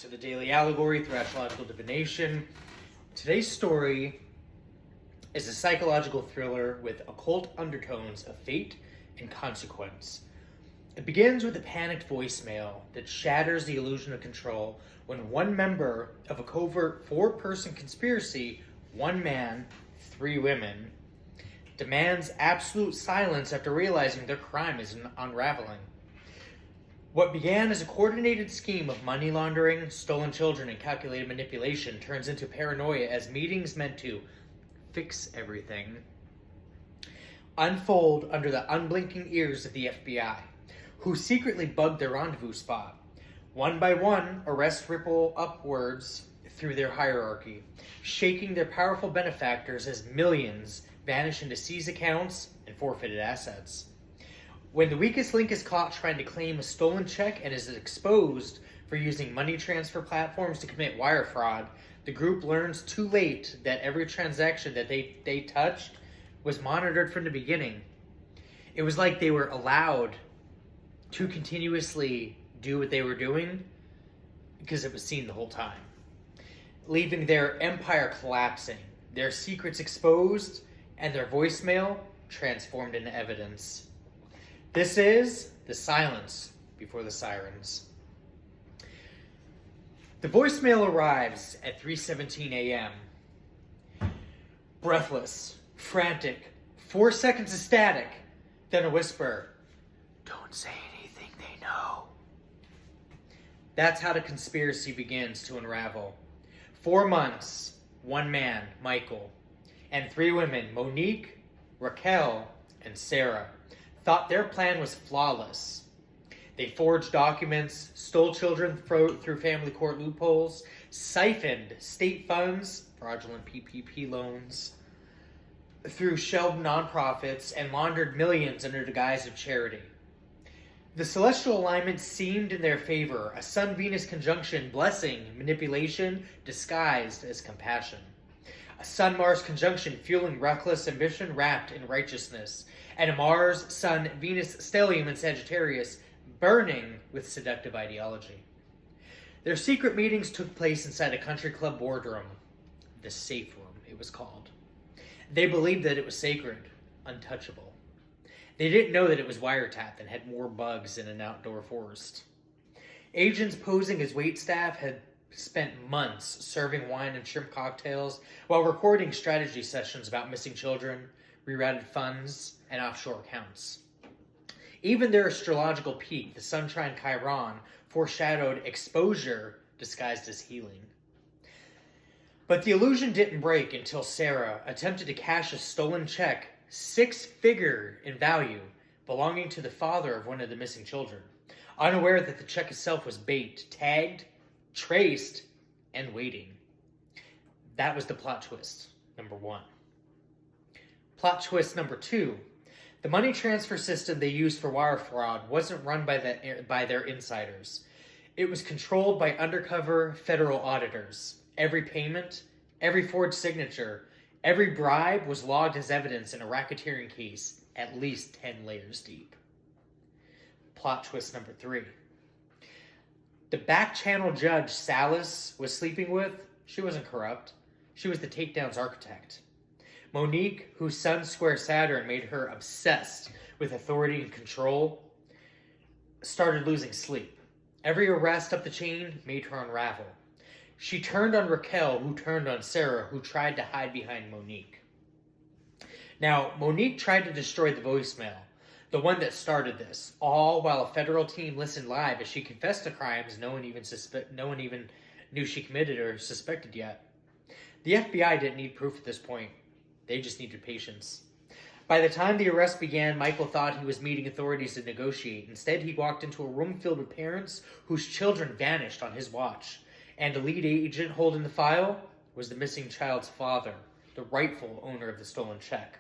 to the Daily Allegory through astrological divination. Today's story is a psychological thriller with occult undertones of fate and consequence. It begins with a panicked voicemail that shatters the illusion of control when one member of a covert four-person conspiracy, one man, three women, demands absolute silence after realizing their crime is unraveling. What began as a coordinated scheme of money laundering, stolen children, and calculated manipulation turns into paranoia as meetings meant to fix everything unfold under the unblinking ears of the FBI, who secretly bugged their rendezvous spot. One by one, arrests ripple upwards through their hierarchy, shaking their powerful benefactors as millions vanish into seized accounts and forfeited assets. When the weakest link is caught trying to claim a stolen check and is exposed for using money transfer platforms to commit wire fraud, the group learns too late that every transaction that they touched was monitored from the beginning. It was like they were allowed to continuously do what they were doing because it was seen the whole time, leaving their empire collapsing, their secrets exposed, and their voicemail transformed into evidence. This is the silence before the sirens. The voicemail arrives at 3:17 a.m. Breathless, frantic, 4 seconds of static, then a whisper. Don't say anything they know. That's how the conspiracy begins to unravel. 4 months, one man, Michael, and 3 women, Monique, Raquel, and Sarah, thought their plan was flawless. They forged documents, stole children through family court loopholes, siphoned state funds, fraudulent PPP loans, through shelved nonprofits, and laundered millions under the guise of charity. The celestial alignment seemed in their favor, a Sun-Venus conjunction blessing manipulation disguised as compassion. A Sun-Mars conjunction fueling reckless ambition wrapped in righteousness, and a Mars-Sun-Venus stellium in Sagittarius burning with seductive ideology. Their secret meetings took place inside a country club boardroom, the safe room it was called. They believed that it was sacred, untouchable. They didn't know that it was wiretapped and had more bugs than an outdoor forest. Agents posing as waitstaff had spent months serving wine and shrimp cocktails while recording strategy sessions about missing children, rerouted funds, and offshore accounts. Even their astrological peak, the Sunshine Chiron, foreshadowed exposure disguised as healing. But the illusion didn't break until Sarah attempted to cash a stolen check, 6-figure in value, belonging to the father of one of the missing children, unaware that the check itself was bait, tagged, traced, and waiting. That was the plot twist, number 1. Plot twist number 2. The money transfer system they used for wire fraud wasn't run by their insiders. It was controlled by undercover federal auditors. Every payment, every forged signature, every bribe was logged as evidence in a racketeering case at least 10 layers deep. Plot twist number 3. The back-channel judge Salas was sleeping with, she wasn't corrupt. She was the takedown's architect. Monique, whose Sun square Saturn made her obsessed with authority and control, started losing sleep. Every arrest up the chain made her unravel. She turned on Raquel, who turned on Sarah, who tried to hide behind Monique. Now, Monique tried to destroy the voicemail, the one that started this, all while a federal team listened live as she confessed to crimes no one even knew she committed or suspected yet. The FBI didn't need proof at this point. They just needed patience. By the time the arrest began, Michael thought he was meeting authorities to negotiate. Instead, he walked into a room filled with parents whose children vanished on his watch. And the lead agent holding the file was the missing child's father, the rightful owner of the stolen check.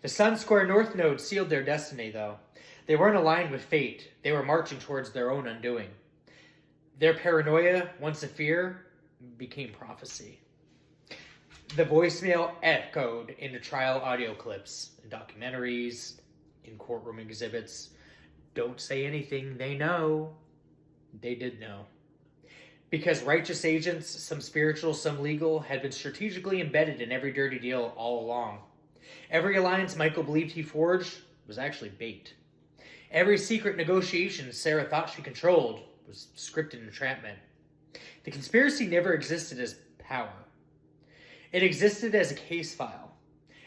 The Sun Square North Node sealed their destiny, though. They weren't aligned with fate. They were marching towards their own undoing. Their paranoia, once a fear, became prophecy. The voicemail echoed into trial audio clips, in documentaries, in courtroom exhibits. Don't say anything they know. They did know. Because righteous agents, some spiritual, some legal, had been strategically embedded in every dirty deal all along. Every alliance Michael believed he forged was actually bait. Every secret negotiation Sarah thought she controlled was scripted entrapment. The conspiracy never existed as power. It existed as a case file.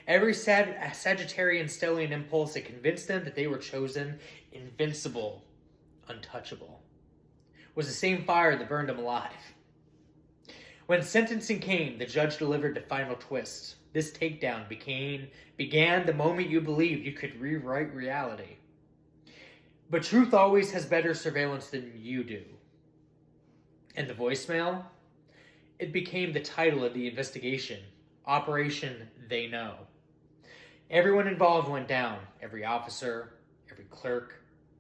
Every Sagittarian stellian impulse that convinced them that they were chosen, invincible, untouchable, was the same fire that burned them alive. When sentencing came, the judge delivered the final twist. This takedown began the moment you believed you could rewrite reality. But truth always has better surveillance than you do. And the voicemail? It became the title of the investigation. Operation They Know. Everyone involved went down. Every officer, every clerk,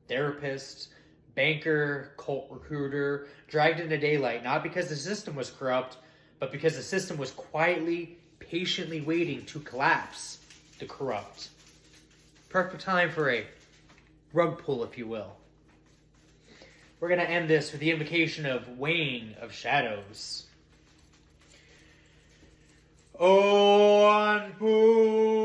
therapist, banker, cult recruiter, dragged into daylight, not because the system was corrupt, but because the system was quietly, patiently waiting to collapse the corrupt. Perfect time for a rug pull, if you will. We're going to end this with the invocation of Weighing of Shadows. O Anpu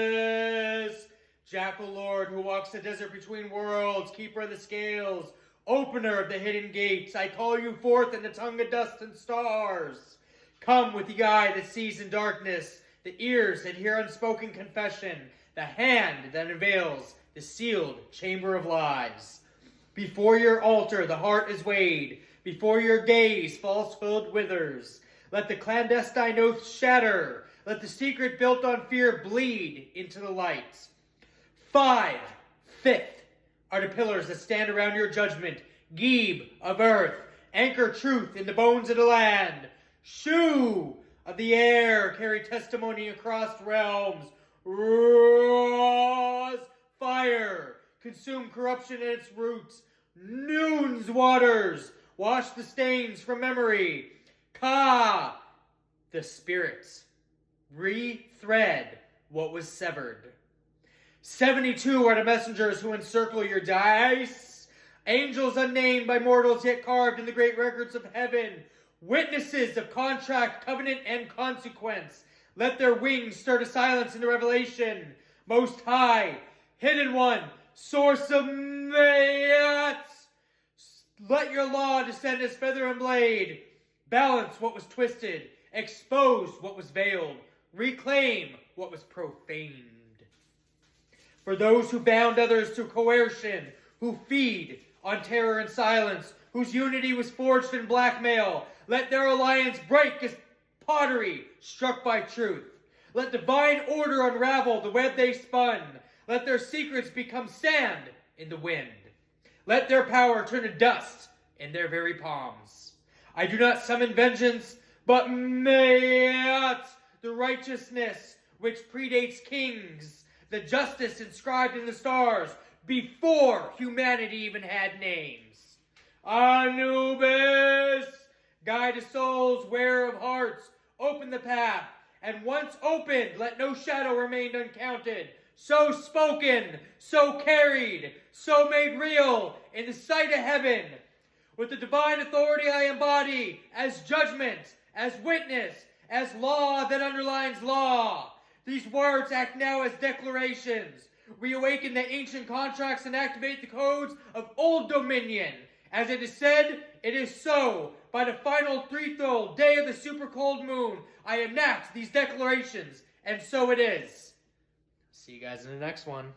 Anubis, Jackal Lord who walks the desert between worlds, keeper of the scales, opener of the hidden gates, I call you forth in the tongue of dust and stars. Come with the eye that sees in darkness, the ears that hear unspoken confession, the hand that unveils the sealed chamber of lies. Before your altar the heart is weighed, before your gaze falsehood withers. Let the clandestine oaths shatter, let the secret built on fear bleed into the light. 5/5 are the pillars that stand around your judgment, Gebe of earth, anchor truth in the bones of the land. Shu of the air, carry testimony across realms. Ra's fire, consume corruption at its roots. Noon's waters, wash the stains from memory. Ka, the spirits, re-thread what was severed. 72 are the messengers who encircle your dice. Angels unnamed by mortals yet carved in the great records of heaven. Witnesses of contract, covenant, and consequence. Let their wings stir to silence in the revelation. Most high, hidden one, source of mayats. Let your law descend as feather and blade. Balance what was twisted. Expose what was veiled. Reclaim what was profaned. For those who bound others through coercion, who feed on terror and silence, whose unity was forged in blackmail, let their alliance break as pottery struck by truth. Let divine order unravel the web they spun. Let their secrets become sand in the wind. Let their power turn to dust in their very palms. I do not summon vengeance, but mayat, the righteousness which predates kings, the justice inscribed in the stars before humanity even had names. Anubis, guide the souls, wearer of hearts, open the path, and once opened, let no shadow remain uncounted. So spoken, so carried, so made real in the sight of heaven. With the divine authority I embody as judgment, as witness, as law that underlines law. These words act now as declarations. Reawaken the ancient contracts and activate the codes of old dominion. As it is said, it is so. By the final threefold day of the super cold moon, I enact these declarations, and so it is. See you guys in the next one.